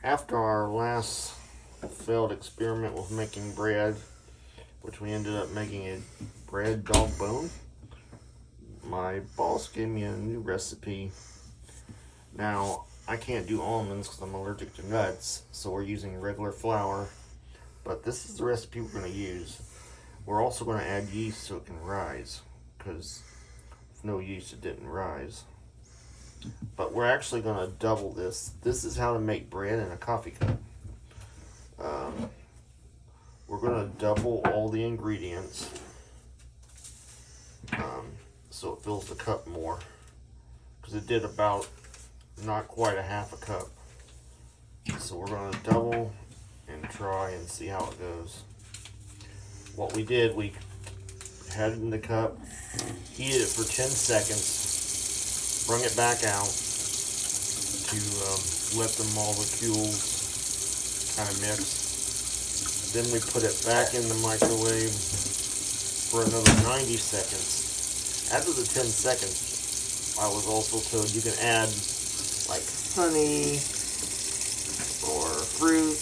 After our last failed experiment with making bread, which we ended up making a bread dog bone, my boss gave me a new recipe. Now, I can't do almonds because I'm allergic to nuts, so we're using regular flour. But this is the recipe we're going to use. We're also going to add yeast so it can rise, because with no yeast it didn't rise. But we're actually going to double this. This is how to make bread in a coffee cup. We're going to double all the ingredients so it fills the cup more, because it did about not quite a half a cup. So we're going to double and try and see how it goes. What we did, we had it in the cup, heated it for 10 seconds, bring it back out to let the molecules kind of mix. Then we put it back in the microwave for another 90 seconds. After the 10 seconds, I was also told you can add like honey or fruit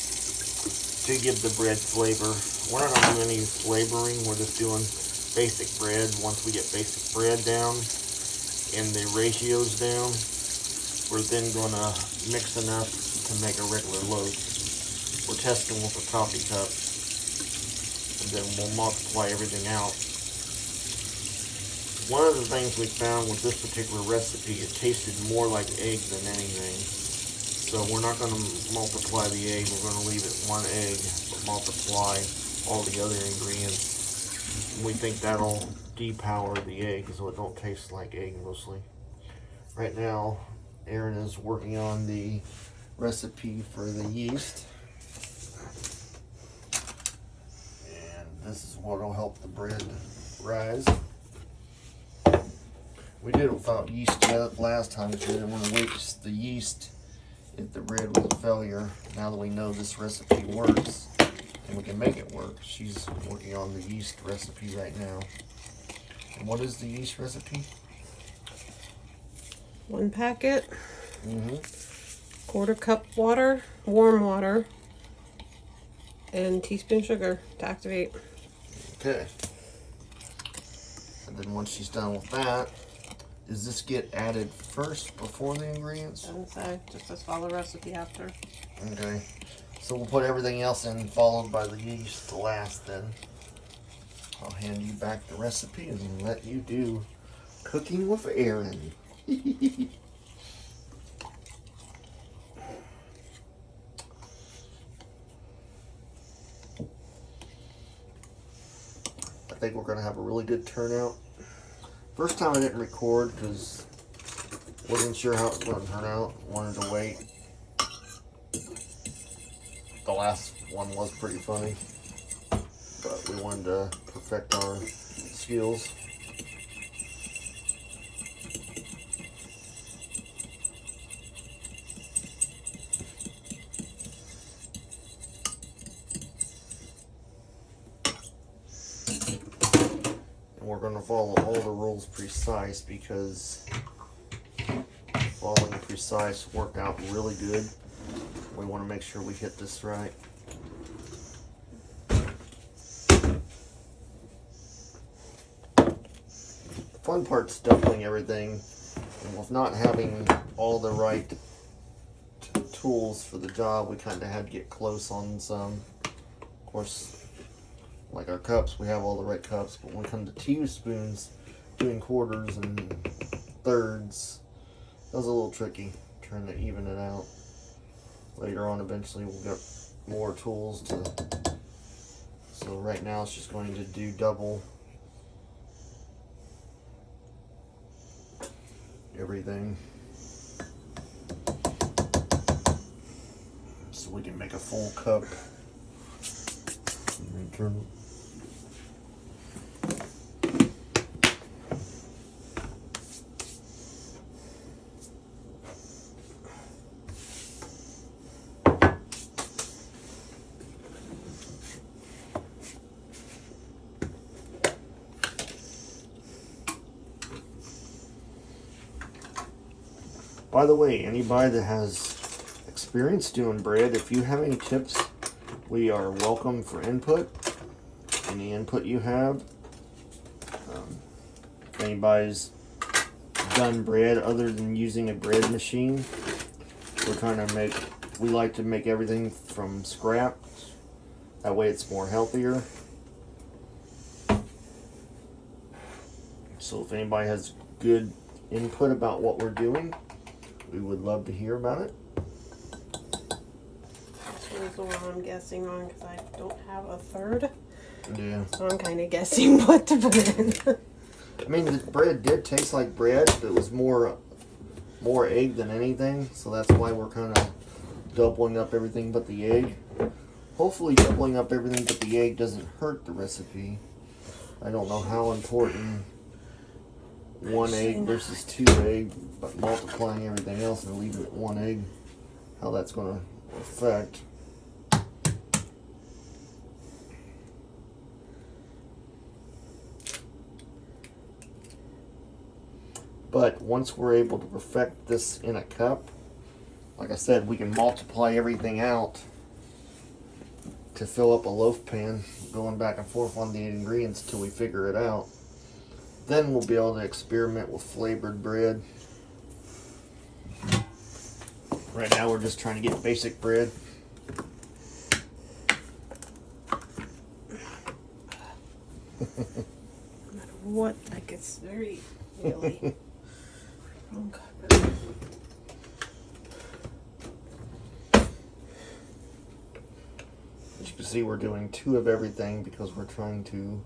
to give the bread flavor. We're not going to do any flavoring. We're just doing basic bread. Once we get basic bread down and the ratios down, we're then going to mix enough to make a regular loaf. We're testing with a coffee cup, and then we'll multiply everything out. One of the things we found with this particular recipe, it tasted more like egg than anything. So we're not going to multiply the egg, we're going to leave it one egg, but multiply all the other ingredients. And we think that'll depower the egg so it don't taste like egg mostly. Right now, Aaron is working on the recipe for the yeast. And this is what will help the bread rise. We did it without yeast last time because we didn't want to waste the yeast if the bread was a failure. Now that we know this recipe works and we can make it work, she's working on the yeast recipe right now. And what is the yeast recipe? 1 packet, 1/4 cup water, warm water, and teaspoon sugar to activate. Okay. And then once she's done with that, does this get added first before the ingredients? Doesn't say, just says follow recipe after. Okay. So we'll put everything else in, followed by the yeast to last then. I'll hand you back the recipe and let you do cooking with Aaron. I think we're going to have a really good turnout. First time I didn't record because wasn't sure how it was going to turn out. Wanted to wait. The last one was pretty funny, but we wanted to perfect our skills. We're going to follow all the rules precise because following precise worked out really good. We want to make sure we hit this right. The fun part's doubling everything, and with not having all the right tools for the job, we kind of had to get close on some. Of course, like our cups, we have all the right cups, but when it comes to teaspoons, doing quarters and thirds, that was a little tricky, trying to even it out. Later on, eventually, we'll get more tools to. So right now, it's just going to do double everything, so we can make a full cup. Turn. By the way, anybody that has experience doing bread. If you have any tips, we are welcome for input. Any input you have. If anybody's done bread other than using a bread machine, we like to make everything from scratch. That way it's more healthier. So if anybody has good input about what we're doing, we would love to hear about it. This one's the one I'm guessing on because I don't have a third. Yeah. So I'm kind of guessing what to put in. I mean, the bread did taste like bread, but it was more egg than anything. So that's why we're kind of doubling up everything but the egg. Hopefully doubling up everything but the egg doesn't hurt the recipe. I don't know how important 1 egg versus 2 egg, but multiplying everything else and leaving it 1 egg, how that's going to affect. But once we're able to perfect this in a cup, like I said, we can multiply everything out to fill up a loaf pan, going back and forth on the ingredients till we figure it out. Then we'll be able to experiment with flavored bread. Right now we're just trying to get basic bread. No matter what, like it's very really. Okay. As you can see, we're doing 2 of everything because we're trying to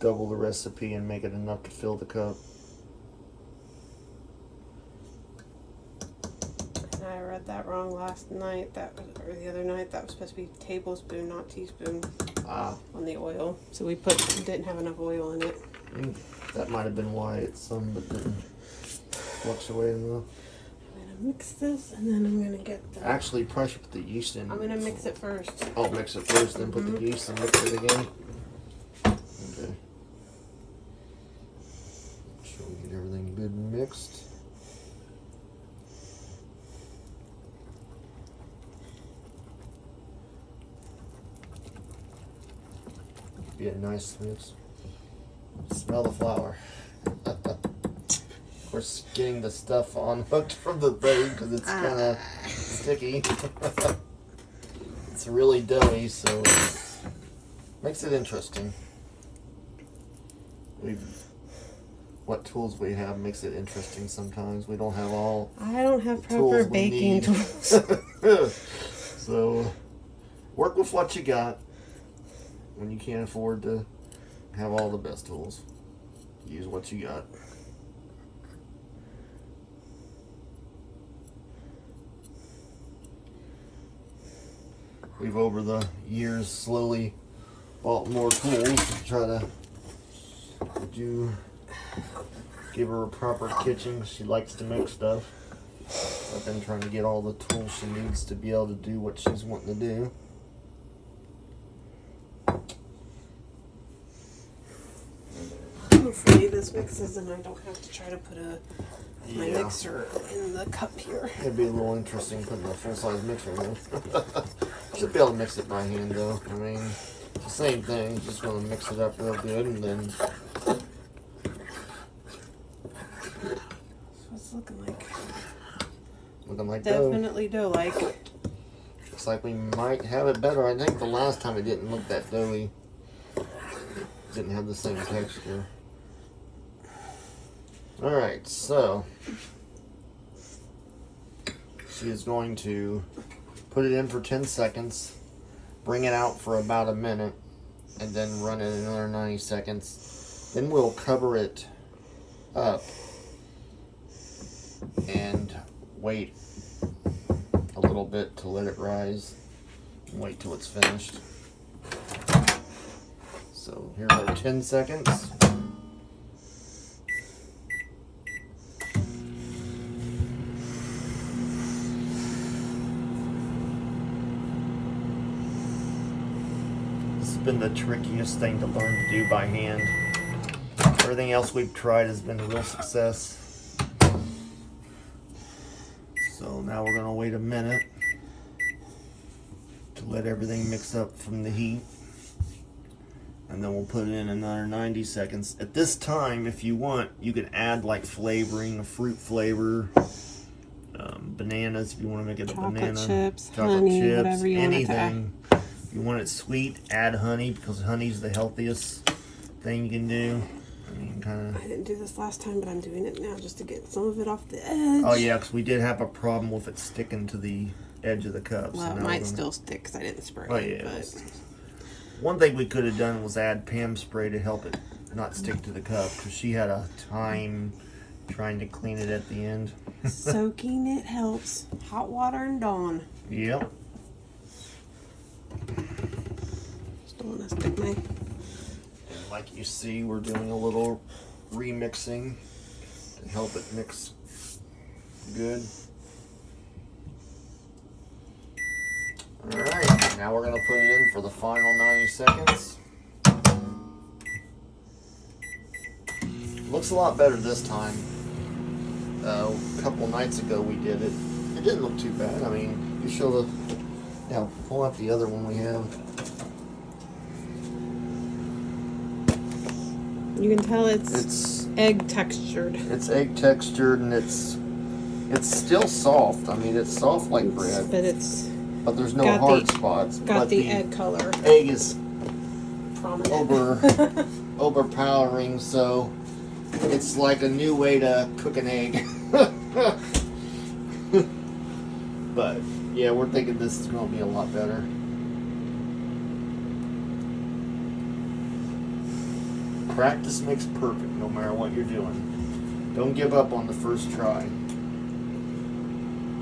double the recipe and make it enough to fill the cup. And I read that wrong last night. Or the other night. That was supposed to be tablespoon, not teaspoon, on the oil. So we didn't have enough oil in it. That might have been why it's some but didn't fluctuate enough. I'm gonna mix this, and then I'm gonna get the. Actually, probably should put the yeast in. I'm gonna mix it first. Oh, mix it first, then put the yeast and mix it again. Okay. Sure we get everything good and mixed. Be a nice mix. Smell the flour. Of course, getting the stuff unhooked from the bag because it's kind of sticky. It's really doughy, so it makes it interesting. What tools we have makes it interesting sometimes. We don't have all. I don't have the proper tools we baking need. tools. So, work with what you got when you can't afford to have all the best tools. Use what you got. We've over the years slowly bought more tools to try to give her a proper kitchen. She likes to make stuff. I've been trying to get all the tools she needs to be able to do what she's wanting to do. Hopefully this mixes and I don't have to try to put my Yeah. mixer in the cup here. It'd be a little interesting putting a full-size mixer in. Should be able to mix it by hand though. I mean, it's the same thing. Just want to mix it up real good and then. So it's looking like dough. definitely dough-like. Looks like we might have it better. I think the last time it didn't look that doughy. Didn't have the same texture. Alright, so she is going to put it in for 10 seconds, bring it out for about a minute, and then run it another 90 seconds. Then we'll cover it up and wait a little bit to let it rise. And wait till it's finished. So here are 10 seconds. This has been the trickiest thing to learn to do by hand. Everything else we've tried has been a real success. So now we're going to wait a minute. Let everything mix up from the heat. And then we'll put it in another 90 seconds. At this time, if you want, you can add like flavoring, a fruit flavor, bananas if you want to make it a Chocolate banana. chips, chocolate honey, chips, whatever you want it to add. anything. If you want it sweet, add honey because honey's the healthiest thing you can do. I mean, kind of. I didn't do this last time, but I'm doing it now just to get some of it off the edge. Oh yeah, because we did have a problem with it sticking to the edge of the cup. Well, so it now might we're gonna- still stick because I didn't spray Oh it. yeah. But One thing we could have done was add Pam spray to help it not stick to the cup because she had a time trying to clean it at the end. soaking it helps. Hot water and Dawn. Yep. Just don't want to stick my. And like you see, we're doing a little remixing to help it mix good. Alright, now we're going to put it in for the final 90 seconds. Looks a lot better this time. A couple nights ago we did it. It didn't look too bad. I mean, you show the... Now, pull out the other one we have. You can tell it's It's egg textured. It's egg textured and it's still soft. I mean, it's soft like bread, But it's but there's no got hard the- spots. got But the egg color egg is prominent. overpowering, so it's like a new way to cook an egg. But yeah, we're thinking this is going to be a lot better. Practice makes perfect, no matter what you're doing. Don't give up on the first try.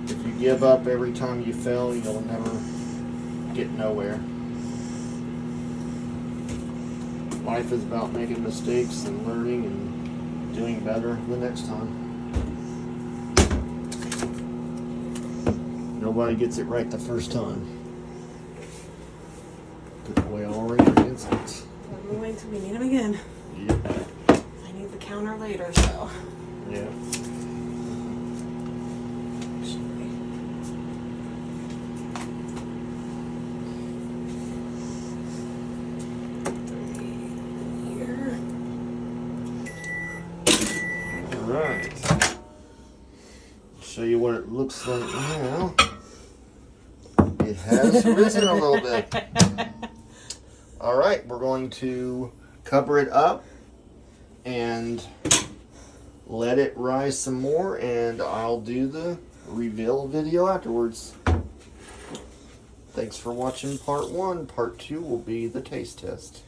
If you give up every time you fail, you'll never get nowhere. Life is about making mistakes and learning and doing better the next time. Nobody gets it right the first time. Put away all ingredients. We're going to we need them again. Yep. I need the counter later, so. Yeah. Here. Alright. Show you what it looks like now. It has risen a little bit. Alright, we're going to cover it up and let it rise some more, and I'll do the reveal video afterwards. Thanks for watching part 1. Part 2 will be the taste test.